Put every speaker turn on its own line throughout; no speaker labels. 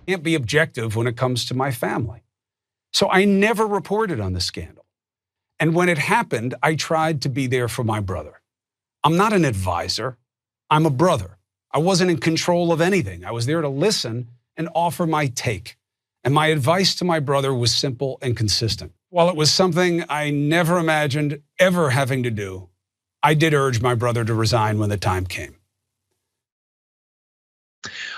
can't be objective when it comes to my family. So I never reported on the scandal. And when it happened, I tried to be there for my brother. I'm not an advisor. I'm a brother. I wasn't in control of anything. I was there to listen and offer my take. And my advice to my brother was simple and consistent. While it was something I never imagined ever having to do, I did urge my brother to resign when the time came.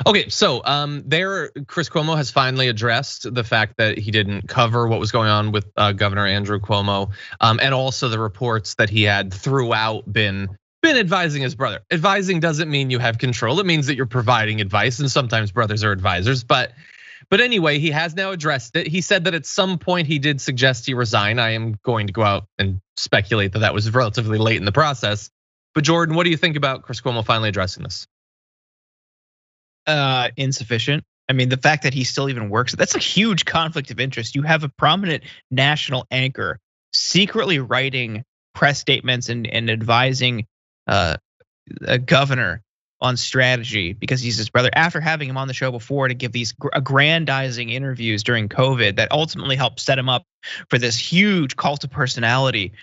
Okay, so there, Chris Cuomo has finally addressed the fact that he didn't cover what was going on with Governor Andrew Cuomo, and also the reports that he had throughout been advising his brother. Advising doesn't mean you have control; it means that you're providing advice, and sometimes brothers are advisors. But anyway, he has now addressed it. He said that at some point he did suggest he resign. I am going to go out and speculate that was relatively late in the process. But Jordan, what do you think about Chris Cuomo finally addressing this?
Insufficient. I mean, the fact that he still even works, that's a huge conflict of interest. You have a prominent national anchor secretly writing press statements and advising a governor on strategy because he's his brother, after having him on the show before to give these aggrandizing interviews during COVID that ultimately helped set him up for this huge cult of personality.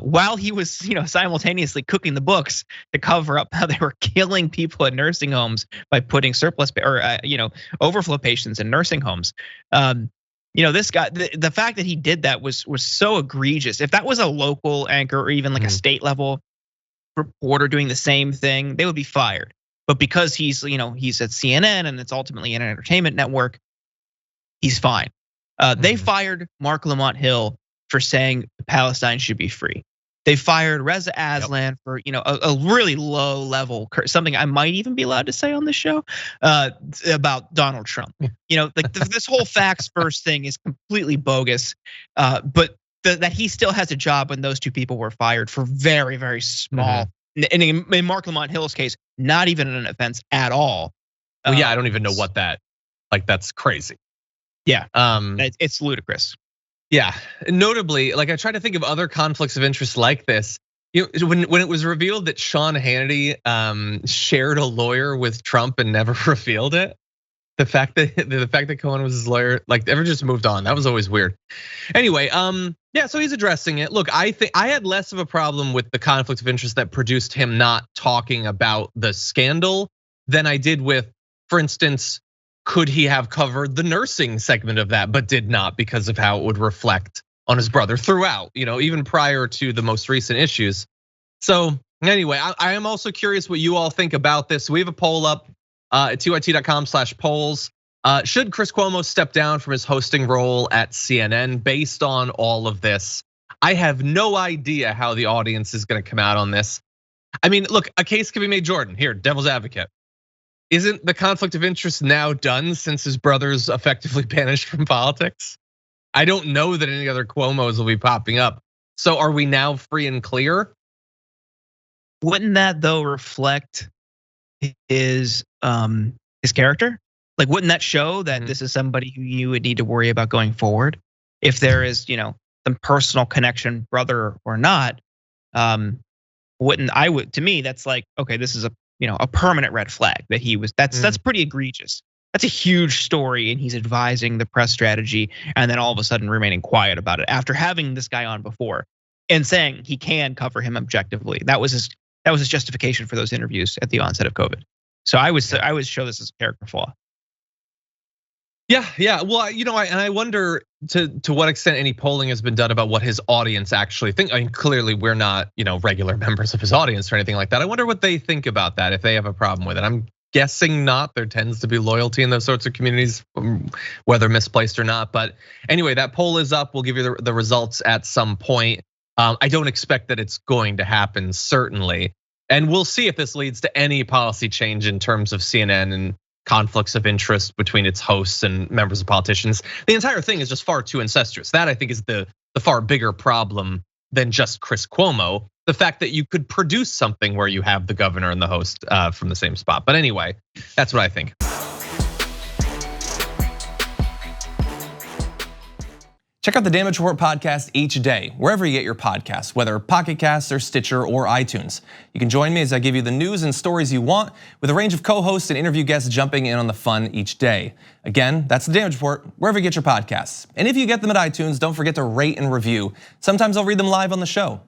While he was, simultaneously cooking the books to cover up how they were killing people at nursing homes by putting surplus or overflow patients in nursing homes. This guy, the fact that he did that was so egregious. If that was a local anchor or even like a state level reporter doing the same thing, they would be fired. But because he's at CNN and it's ultimately an entertainment network, he's fine. They fired Mark Lamont Hill for saying Palestine should be free. They fired Reza Aslan for a really low level, something I might even be allowed to say on the show about Donald Trump. This whole facts first thing is completely bogus. But that he still has a job when those two people were fired for very, very small. And in Mark Lamont Hill's case, not even an offense at all.
Well, yeah, I don't even know what that's crazy.
Yeah, it's ludicrous.
Yeah, notably, I try to think of other conflicts of interest like this. When it was revealed that Sean Hannity shared a lawyer with Trump and never revealed it, the fact that Cohen was his lawyer, ever just moved on. That was always weird. Anyway, yeah, so he's addressing it. Look, I think I had less of a problem with the conflict of interest that produced him not talking about the scandal than I did with, for instance, could he have covered the nursing segment of that, but did not because of how it would reflect on his brother throughout, even prior to the most recent issues. So anyway, I am also curious what you all think about this. We have a poll up at tyt.com/polls. Should Chris Cuomo step down from his hosting role at CNN based on all of this? I have no idea how the audience is gonna come out on this. I mean, look, a case can be made, Jordan, here, devil's advocate. Isn't the conflict of interest now done since his brother's effectively banished from politics? I don't know that any other Cuomos will be popping up. So are we now free and clear?
Wouldn't that though reflect his character? Wouldn't that show that this is somebody who you would need to worry about going forward? If there is, some personal connection, brother or not, to me, that's okay, this is a permanent red flag that he was, that's pretty egregious. That's a huge story, and he's advising the press strategy, and then all of a sudden remaining quiet about it after having this guy on before and saying he can cover him objectively. That was his justification for those interviews at the onset of COVID. So I would show this as a character flaw.
Yeah. Well, I wonder to what extent any polling has been done about what his audience actually think. I mean, clearly we're not, regular members of his audience or anything like that. I wonder what they think about that, if they have a problem with it. I'm guessing not. There tends to be loyalty in those sorts of communities, whether misplaced or not. But anyway, that poll is up. We'll give you the results at some point. I don't expect that it's going to happen, certainly. And we'll see if this leads to any policy change in terms of CNN and conflicts of interest between its hosts and members of politicians. The entire thing is just far too incestuous. That I think is the far bigger problem than just Chris Cuomo. The fact that you could produce something where you have the governor and the host from the same spot. But anyway, that's what I think.
Check out the Damage Report podcast each day, wherever you get your podcasts, whether Pocket Casts or Stitcher or iTunes. You can join me as I give you the news and stories you want, with a range of co-hosts and interview guests jumping in on the fun each day. Again, that's the Damage Report, wherever you get your podcasts. And if you get them at iTunes, don't forget to rate and review. Sometimes I'll read them live on the show.